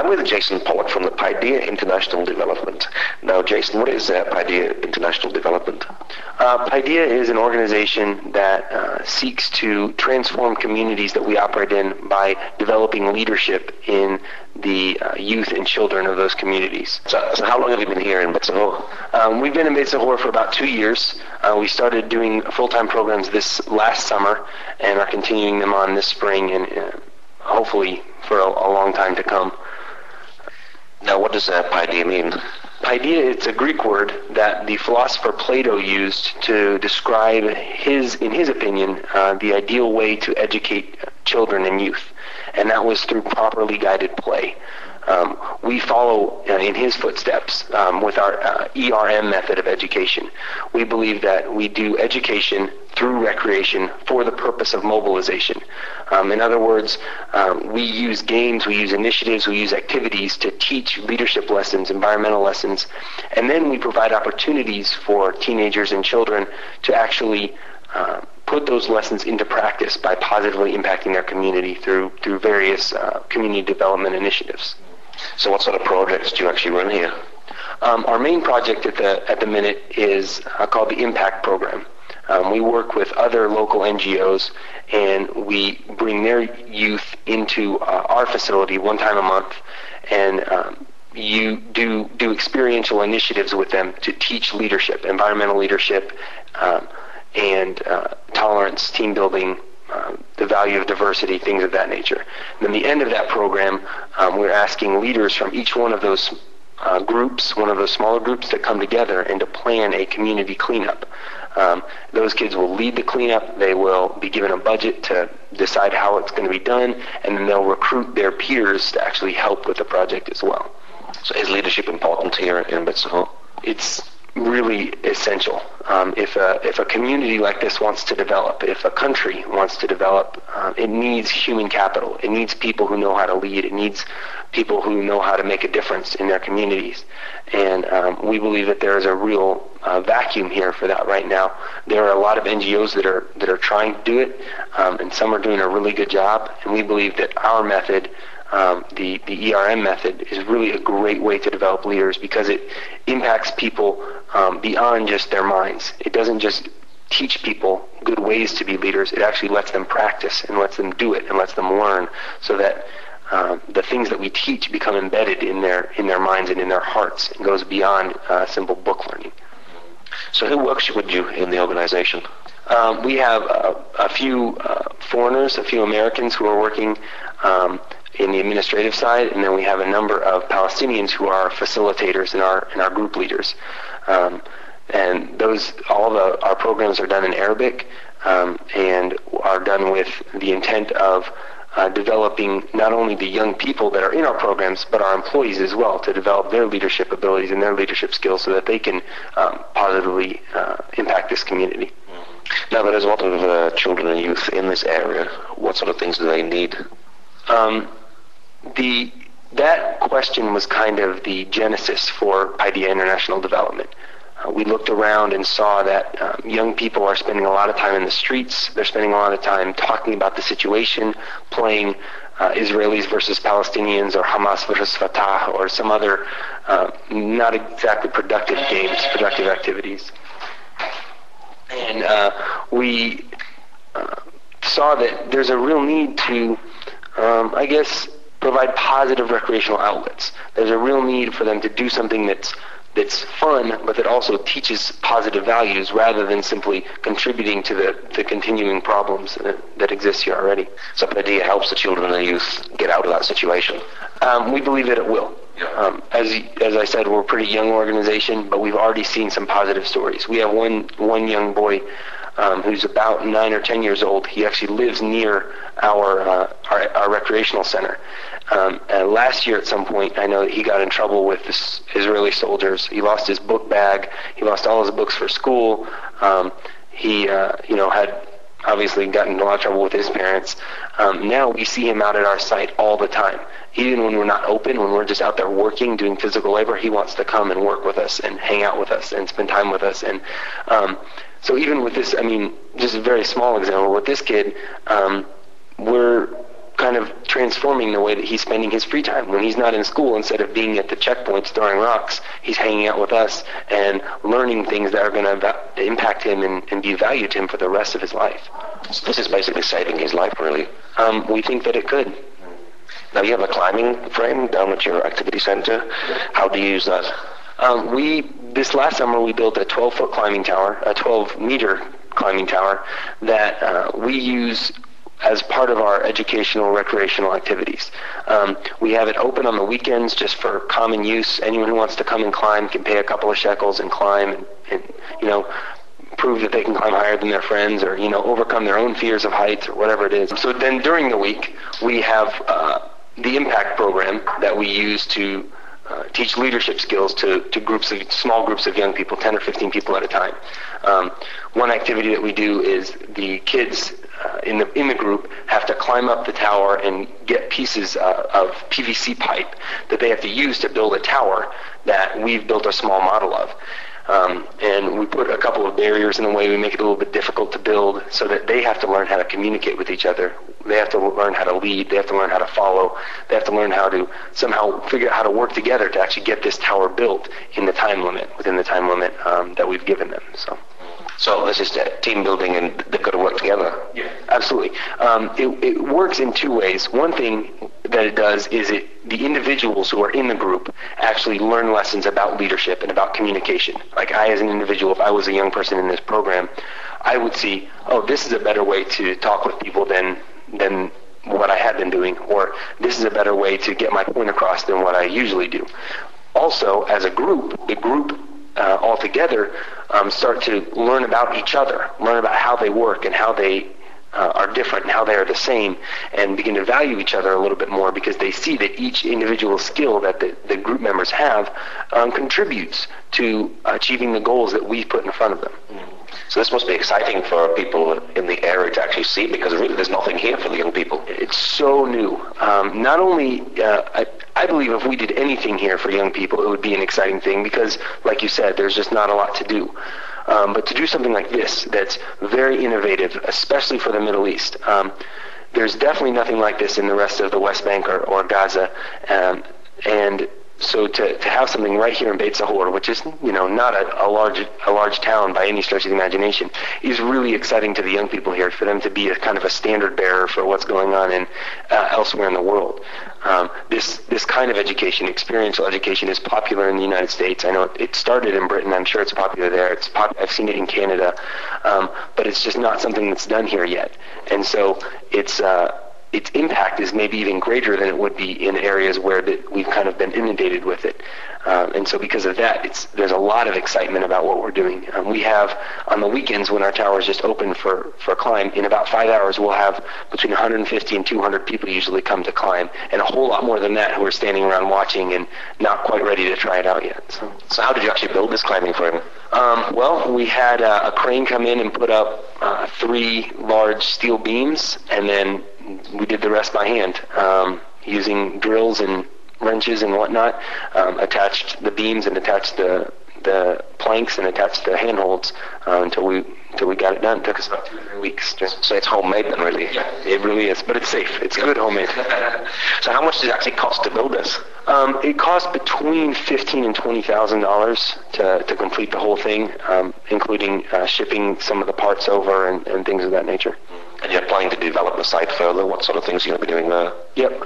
I'm with Jason Polock from the Pidea International Development. Now, Jason, what is Pidea International Development? Pidea is an organization that seeks to transform communities that we operate in by developing leadership in the youth and children of those communities. So how long have you been here in Beit Sahour? We've been in Beit Sahour for about 2 years. We started doing full-time programs this last summer and are continuing them on this spring and hopefully for a long time to come. Now, what does Pidea mean? Pidea, it's a Greek word that the philosopher Plato used to describe in his opinion, the ideal way to educate children and youth, and that was through properly guided play. We follow in his footsteps with our ERM method of education. We believe that we do education through recreation for the purpose of mobilization. In other words, we use games, we use initiatives, we use activities to teach leadership lessons, environmental lessons, and then we provide opportunities for teenagers and children to actually put those lessons into practice by positively impacting their community through various community development initiatives. So what sort of projects do you actually run here? Our main project at the minute is called the Impact Program. We work with other local NGOs, and we bring their youth into our facility one time a month, and you do experiential initiatives with them to teach leadership, environmental leadership, and tolerance, team building, the value of diversity, things of that nature. And then the end of that program, we're asking leaders from each one of those groups, one of those smaller groups, to come together and to plan a community cleanup. Those kids will lead the cleanup. They will be given a budget to decide how it's going to be done, and then they'll recruit their peers to actually help with the project as well. So is leadership important here in Beit Sahour? It's really essential. If a community like this wants to develop, if a country wants to develop, it needs human capital. It needs people who know how to lead. It needs people who know how to make a difference in their communities. And we believe that there is a real vacuum here for that right now. There are a lot of NGOs that are trying to do it, and some are doing a really good job. And we believe that our method, the ERM method, is really a great way to develop leaders because it impacts people beyond just their minds. It doesn't just teach people good ways to be leaders. It actually lets them practice and lets them do it and lets them learn so that the things that we teach become embedded in their minds and in their hearts and goes beyond simple book learning. So who works with you in the organization? We have a few foreigners, a few Americans who are working in the administrative side, and then we have a number of Palestinians who are facilitators and our group leaders. And our programs are done in Arabic and are done with the intent of developing not only the young people that are in our programs, but our employees as well, to develop their leadership abilities and their leadership skills so that they can positively impact this community. Now, there's a lot of children and youth in this area. What sort of things do they need? That question was kind of the genesis for Pidea International Development. We looked around and saw that young people are spending a lot of time in the streets. They're spending a lot of time talking about the situation, playing Israelis versus Palestinians or Hamas versus Fatah or some other not exactly productive games, productive activities. And we saw that there's a real need to, provide positive recreational outlets. There's a real need for them to do something that's fun, but that also teaches positive values rather than simply contributing to the continuing problems that exist here already. So Pidea helps the children and the youth get out of that situation? We believe that it will. As I said, we're a pretty young organization, but we've already seen some positive stories. We have one young boy who's about 9 or 10 years old. He actually lives near our recreational center. Last year at some point, I know that he got in trouble with the Israeli soldiers. He lost his book bag. He lost all his books for school. He had obviously gotten in a lot of trouble with his parents. Now we see him out at our site all the time. Even when we're not open, when we're just out there working, doing physical labor, he wants to come and work with us and hang out with us and spend time with us. And so even with this, just a very small example, with this kid, we're kind of transforming the way that he's spending his free time. When he's not in school, instead of being at the checkpoints throwing rocks, he's hanging out with us and learning things that are going to impact him and be valued to him for the rest of his life. So this is basically saving his life, really. We think that it could. Now, you have a climbing frame down at your activity center. How do you use that? This last summer, we built a 12-foot climbing tower, a 12-meter climbing tower that we use as part of our educational, recreational activities. We have it open on the weekends just for common use. Anyone who wants to come and climb can pay a couple of shekels and climb and prove that they can climb higher than their friends, or, overcome their own fears of heights, or whatever it is. So then during the week, we have the impact program that we use to teach leadership skills to small groups of young people, 10 or 15 people at a time. One activity that we do is the kids in the group have to climb up the tower and get pieces of PVC pipe that they have to use to build a tower that we've built a small model of. And we put a couple of barriers in the way. We make it a little bit difficult to build so that they have to learn how to communicate with each other. They have to learn how to lead. They have to learn how to follow. They have to learn how to somehow figure out how to work together to actually get this tower built within the time limit that we've given them. So this is team building, and they've got to work together. Yeah, absolutely. It works in two ways. One thing that it does is the individuals who are in the group actually learn lessons about leadership and about communication. Like I, as an individual, if I was a young person in this program, I would see, this is a better way to talk with people than what I had been doing, or this is a better way to get my point across than what I usually do. Also, as a group, the group all together start to learn about each other, learn about how they work and how they are different and how they are the same, and begin to value each other a little bit more because they see that each individual skill that the group members have contributes to achieving the goals that we put in front of them. So this must be exciting for people in the area to actually see, because really there's nothing here for the young people. It's so new. Not only, I believe if we did anything here for young people, it would be an exciting thing because, like you said, there's just not a lot to do. But to do something like this that's very innovative, especially for the Middle East, there's definitely nothing like this in the rest of the West Bank or Gaza. And so to have something right here in Beit Sahour, which is not a large town by any stretch of the imagination, is really exciting to the young people here, for them to be a kind of a standard bearer for what's going on in elsewhere in the world. This kind of education, experiential education, is popular in the United States. I know it started in Britain. I'm sure it's popular there. I've seen it in Canada, but it's just not something that's done here yet. And so its impact is maybe even greater than it would be in areas where we've kind of been inundated with it. And so because of that, there's a lot of excitement about what we're doing. We have, on the weekends when our tower is just open for climb, in about 5 hours we'll have between 150 and 200 people usually come to climb, and a whole lot more than that who are standing around watching and not quite ready to try it out yet. So how did you actually build this climbing frame? Well, we had a crane come in and put up 3 large steel beams, and then we did the rest by hand, using drills and wrenches and whatnot, attached the beams and attached the planks and attached the handholds until we got it done. It took us about 2 or 3 weeks. So it's homemade then, really? Yeah, it really is, but it's safe. It's good homemade. So how much does it actually cost to build this? It costs between $15,000 and $20,000 to complete the whole thing, including shipping some of the parts over and things of that nature. And you're planning to develop the site further? What sort of things are you going to be doing there? Yep.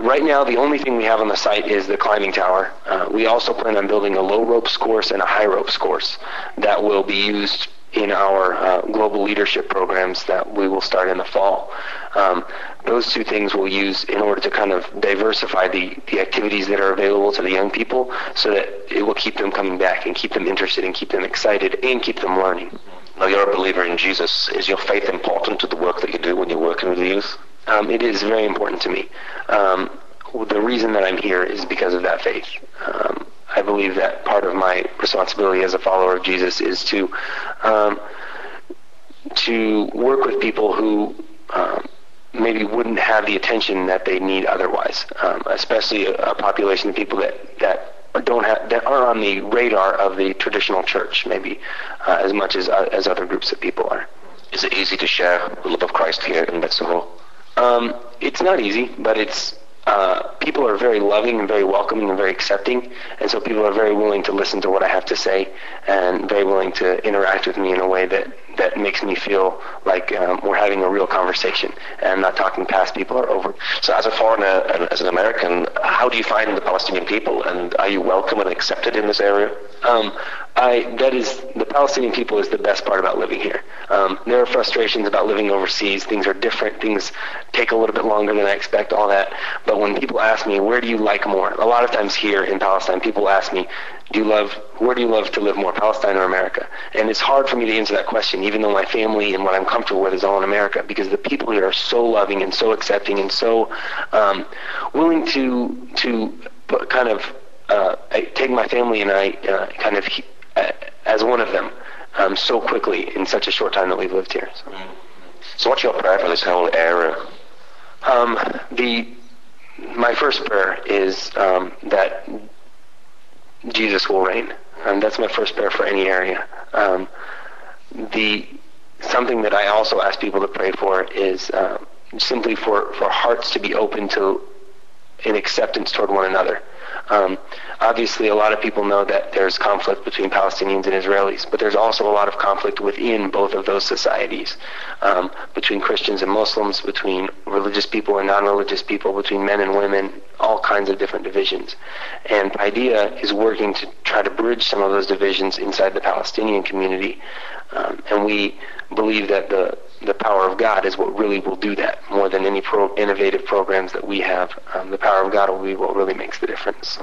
Right now, the only thing we have on the site is the climbing tower. We also plan on building a low ropes course and a high ropes course that will be used in our global leadership programs that we will start in the fall. Those 2 things we'll use in order to kind of diversify the activities that are available to the young people, so that it will keep them coming back and keep them interested and keep them excited and keep them learning. Now, you're a believer in Jesus. Is your faith important to the work that you do when you're working with the youth? It is very important to me. The reason that I'm here is because of that faith. I believe that part of my responsibility as a follower of Jesus is to work with people who maybe wouldn't have the attention that they need otherwise, especially a population of people that are on the radar of the traditional church, maybe as much as other groups of people are. Is it easy to share the love of Christ here in Beit Sahour? It's not easy, but it's people are very loving and very welcoming and very accepting, and so people are very willing to listen to what I have to say and very willing to interact with me in a way that makes me feel like we're having a real conversation and I'm not talking past people or over. So as a foreigner and as an American, how do you find the Palestinian people, and are you welcome and accepted in this area? The Palestinian people is the best part about living here. There are frustrations about living overseas. Things are different. Things take a little bit longer than I expect, all that. But when people ask me, where do you like more? A lot of times here in Palestine, people ask me, where do you love to live more, Palestine or America? And it's hard for me to answer that question, even though my family and what I'm comfortable with is all in America, because the people here are so loving and so accepting and so willing to kind of take my family and I kind of as one of them so quickly in such a short time that we've lived here. So what's your prayer for this whole area? My first prayer is that Jesus will reign. That's my first prayer for any area. Something that I also ask people to pray for is simply for hearts to be open to an acceptance toward one another. Obviously, a lot of people know that there's conflict between Palestinians and Israelis, but there's also a lot of conflict within both of those societies, between Christians and Muslims, between religious people and non-religious people, between men and women, all kinds of different divisions. And Pidea is working to try to bridge some of those divisions inside the Palestinian community, and we believe that the power of God is what really will do that, more than any innovative programs that we have. The power of God will be what really makes the difference.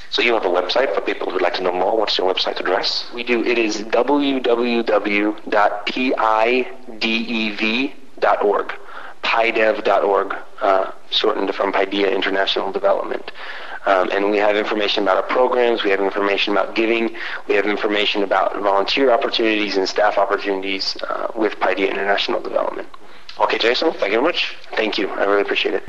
So you have a website for people who would like to know more. What's your website address? We do. It is www.pidev.org. Pidev.org, shortened from Pidea International Development. And we have information about our programs, we have information about giving, we have information about volunteer opportunities and staff opportunities with Pidea International Development. Okay, Jason, thank you very much. Thank you. I really appreciate it.